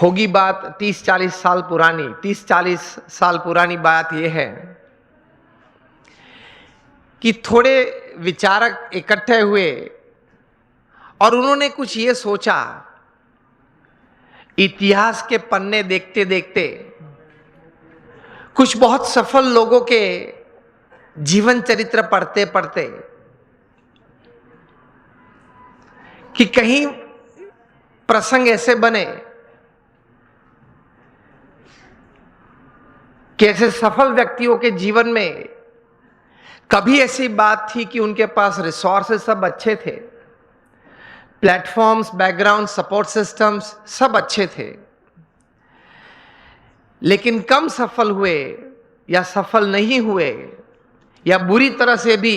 होगी बात 30-40 साल पुरानी। 30-40 साल पुरानी बात यह है कि थोड़े विचारक इकट्ठे हुए और उन्होंने कुछ ये सोचा, इतिहास के पन्ने देखते देखते कुछ बहुत सफल लोगों के जीवन चरित्र पढ़ते पढ़ते कि कहीं प्रसंग ऐसे बने कि ऐसे सफल व्यक्तियों के जीवन में कभी ऐसी बात थी कि उनके पास रिसोर्सेस सब अच्छे थे, प्लेटफॉर्म्स, बैकग्राउंड, सपोर्ट सिस्टम्स सब अच्छे थे, लेकिन कम सफल हुए या सफल नहीं हुए या बुरी तरह से भी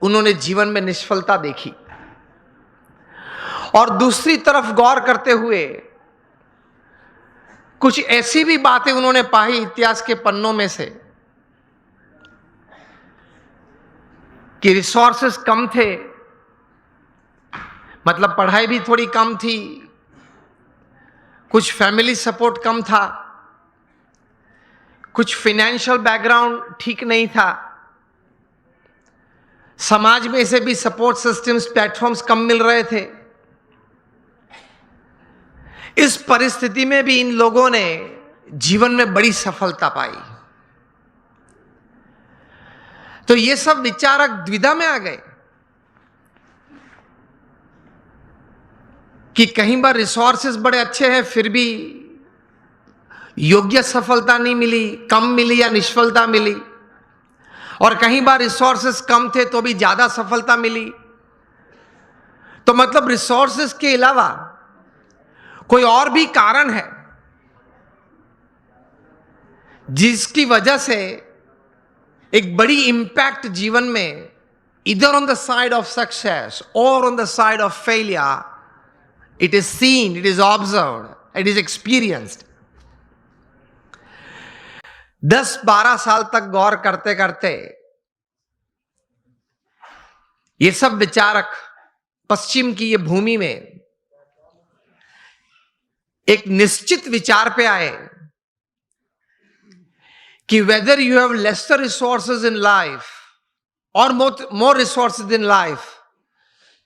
उन्होंने जीवन में निष्फलता देखी। और दूसरी तरफ गौर करते हुए कुछ ऐसी भी बातें उन्होंने पाई इतिहास के पन्नों में से कि रिसोर्सेस कम थे, मतलब पढ़ाई भी थोड़ी कम थी, कुछ फैमिली सपोर्ट कम था, कुछ फाइनेंशियल बैकग्राउंड ठीक नहीं था, समाज में से भी सपोर्ट सिस्टम्स, प्लेटफॉर्म्स कम मिल रहे थे। इस परिस्थिति में भी इन लोगों ने जीवन में बड़ी सफलता पाई। तो ये सब विचारक द्विधा में आ गए कि कहीं बार रिसोर्सेस बड़े अच्छे हैं फिर भी योग्य सफलता नहीं मिली, कम मिली या निष्फलता मिली, और कहीं बार रिसोर्सेस कम थे तो भी ज्यादा सफलता मिली। तो मतलब रिसोर्सेस के अलावा कोई और भी कारण है जिसकी वजह से एक बड़ी इंपैक्ट जीवन में इधर on the side of success और on the side of failure, it is seen, it is observed, it is experienced. 10-12 साल तक गौर करते करते ये सब विचारक पश्चिम की ये भूमि में एक निश्चित विचार पे आए कि whether you have laser resources in life और more resources in life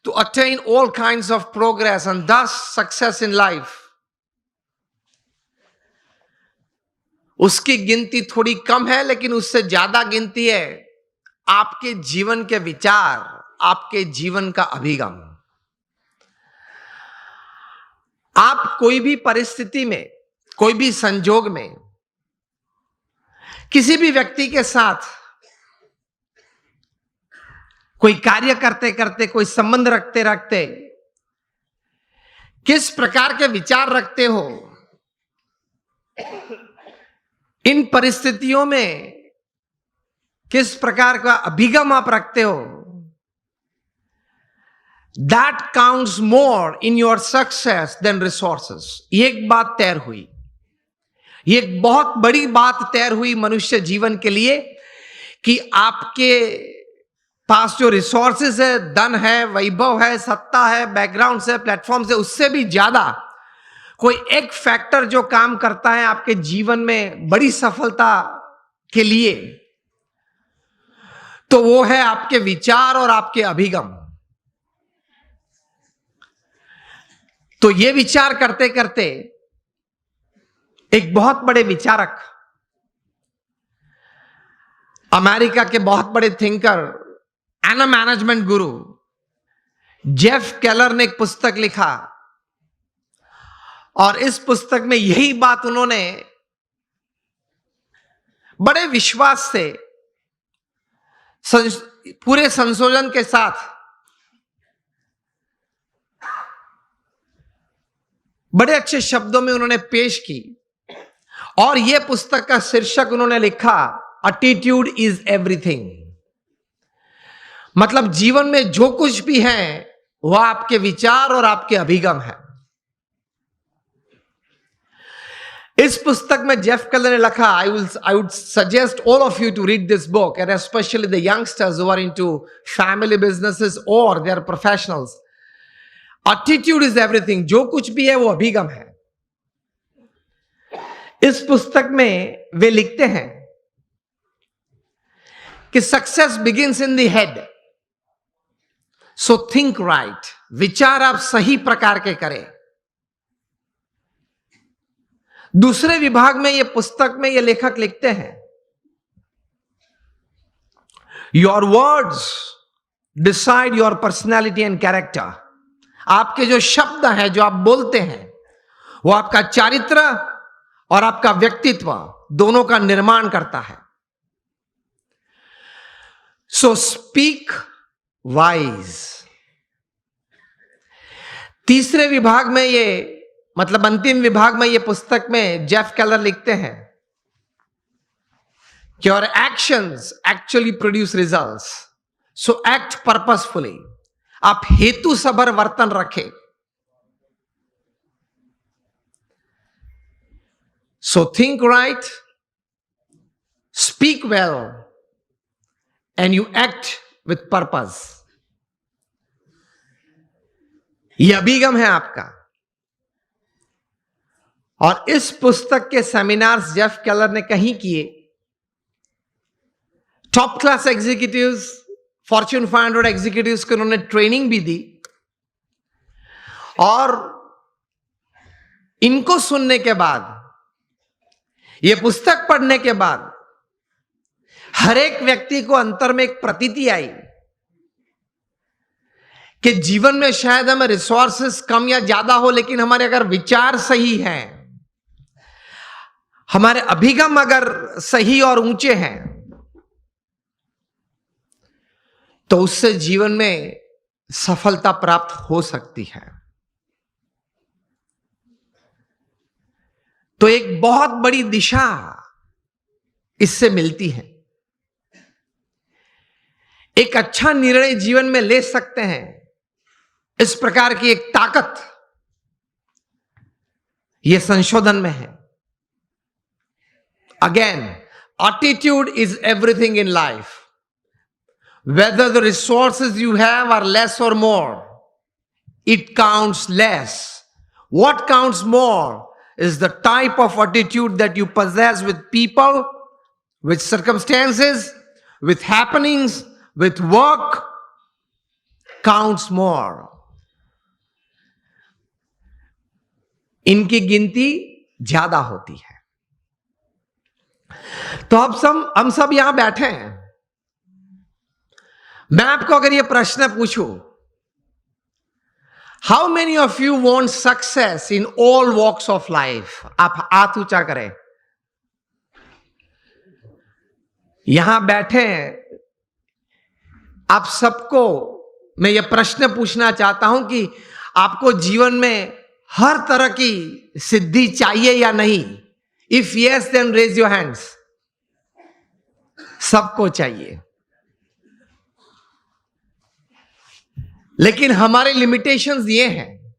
to attain all kinds of progress and thus success in life, उसकी गिनती थोड़ी कम है, लेकिन उससे ज्यादा गिनती है आपके जीवन के विचार, आपके जीवन का अभिगम। आप कोई भी परिस्थिति में, कोई भी संजोग में, किसी भी व्यक्ति के साथ कोई कार्य करते करते, कोई संबंध रखते रखते किस प्रकार के विचार रखते हो, इन परिस्थितियों में किस प्रकार का अभिगम आप रखते हो, that counts more in your success than resources. ये एक बात तैर हुई, ये एक बहुत बड़ी बात तैर हुई मनुष्य जीवन के लिए कि आपके पास जो रिसोर्सेस है, धन है, वैभव है, सत्ता है, बैकग्राउंड है, प्लेटफॉर्म्स है, उससे भी ज्यादा कोई एक फैक्टर जो काम करता है आपके जीवन में बड़ी सफलता के लिए, तो वो है आपके विचार और आपके अभिगम। तो ये विचार करते करते एक बहुत बड़े विचारक, अमेरिका के बहुत बड़े thinker and management Guru Jeff Keller ने एक पुस्तक लिखा, और इस पुस्तक में यही बात उन्होंने बड़े विश्वास से, पूरे संशोधन के साथ, बड़े अच्छे शब्दों में उन्होंने पेश की। और यह पुस्तक का शीर्षक उन्होंने लिखा, एटीट्यूड इज एवरीथिंग। मतलब जीवन में जो कुछ भी है वह आपके विचार और आपके अभिगम है। इस पुस्तक में जेफ केलर ने लिखा, I would suggest all of you to read this book, and especially the youngsters who are into family businesses or they are professionals. Attitude is everything. जो कुछ भी है वो अभिगम है। इस पुस्तक में वे लिखते हैं कि success begins in the head, so think right. विचार आप सही प्रकार के करें। दूसरे विभाग में ये पुस्तक में ये लेखक लिखते हैं, your words decide your personality and character. आपके जो शब्द हैं, जो आप बोलते हैं, वो आपका चारित्र और आपका व्यक्तित्व दोनों का निर्माण करता है। So speak wise. तीसरे विभाग में ये, मतलब अंतिम विभाग में ये पुस्तक में जेफ केलर लिखते हैं कि your actions actually produce results, so act purposefully. आप हेतु सभर वर्तन रखें। So think right, speak well and you act with purpose. यह अभिगम है आपका। और इस पुस्तक के सेमिनार्स जेफ केलर ने कहीं किए। Top class executives, Fortune 500 executives को उन्होंने ट्रेनिंग भी दी। और इनको सुनने के बाद, यह पुस्तक पढ़ने के बाद, हर एक व्यक्ति को अंतर में एक प्रतीति आई कि जीवन में शायद हमें रिसोर्सेस कम या ज्यादा हो, लेकिन हमारे अगर विचार सही हैं, हमारे अभिगम अगर सही और ऊंचे हैं, तो उससे जीवन में सफलता प्राप्त हो सकती है। तो एक बहुत बड़ी दिशा इससे मिलती है। एक अच्छा निर्णय जीवन में ले सकते हैं। इस प्रकार की एक ताकत यह संशोधन में है। Again, attitude is everything in life. Whether the resources you have are less or more, it counts less. What counts more is the type of attitude that you possess with people, with circumstances, with happenings, with work, counts more. इनकी गिनती ज्यादा होती है। तो अब हम सब यहां बैठे हैं। मैं आपको अगर यह प्रश्न पूछूं, how many of you want success in all walks of life? आप हाथ ऊंचा करें। यहां बैठे हैं आप सबको मैं यह प्रश्न पूछना चाहता हूं कि आपको जीवन में हर तरह की सिद्धि चाहिए या नहीं? If yes, then raise your hands. सबको चाहिए, लेकिन हमारे लिमिटेशंस ये हैं,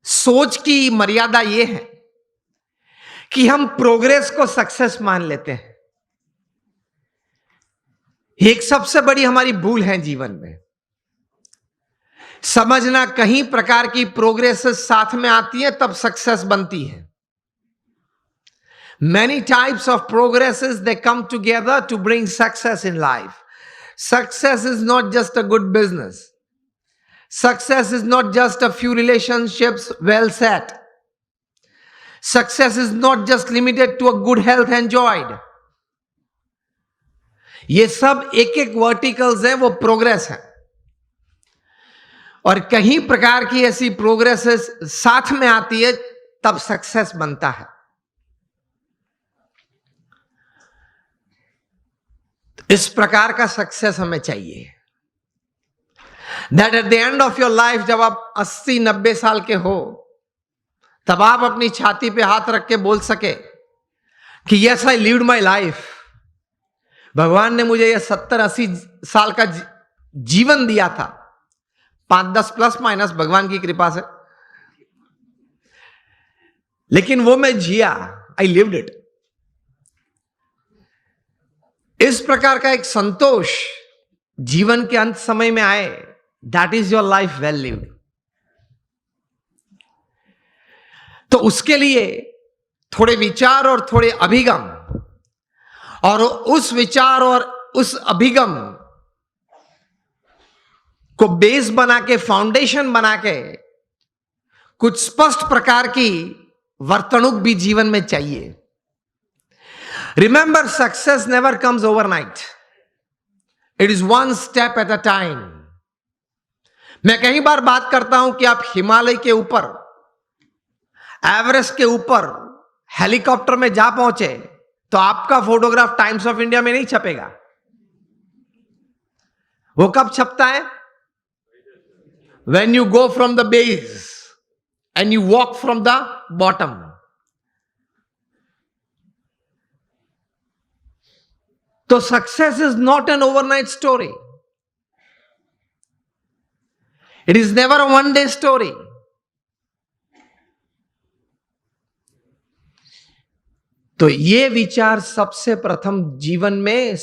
सोच की मर्यादा ये है कि हम प्रोग्रेस को सक्सेस मान लेते हैं। एक सबसे बड़ी हमारी भूल है जीवन में। समझना कहीं प्रकार की प्रोग्रेस साथ में आती है तब सक्सेस बनती है। Many types of progresses, they come together to bring success in life. Success is not just a good business. Success is not just a few relationships well set. Success is not just limited to a good health enjoyed. ये सब एक एक verticals हैं, वो progress है। और कहीं प्रकार की ऐसी प्रोग्रेसेस साथ में आती है तब सक्सेस बनता है। इस प्रकार का सक्सेस हमें चाहिए। That at the end of your life, जब आप 80-90 साल के हो, तब आप अपनी छाती पे हाथ रख के बोल सके कि yes, I lived my life. भगवान ने मुझे यह 70-80 साल का जीवन दिया था, 5-10 प्लस माइनस भगवान की कृपा से, लेकिन वो मैं जिया, I lived it. इस प्रकार का एक संतोष जीवन के अंत समय में आए, that is your life well lived. तो उसके लिए थोड़े विचार और थोड़े अभिगम, और उस विचार और उस अभिगम को बेस बना के, फाउंडेशन बना के कुछ स्पष्ट प्रकार की वर्तणुक भी जीवन में चाहिए। Remember, success never comes overnight, it is one step at a time. मैं कई बार बात करता हूं कि आप हिमालय के ऊपर, एवरेस्ट के ऊपर हेलीकॉप्टर में जा पहुंचे तो आपका फोटोग्राफ टाइम्स ऑफ इंडिया में नहीं छपेगा। वो कब छपता है? When you go from the base and you walk from the bottom. So success is not an overnight story. It is never a one-day story. तो ये विचार सबसे प्रथम जीवन में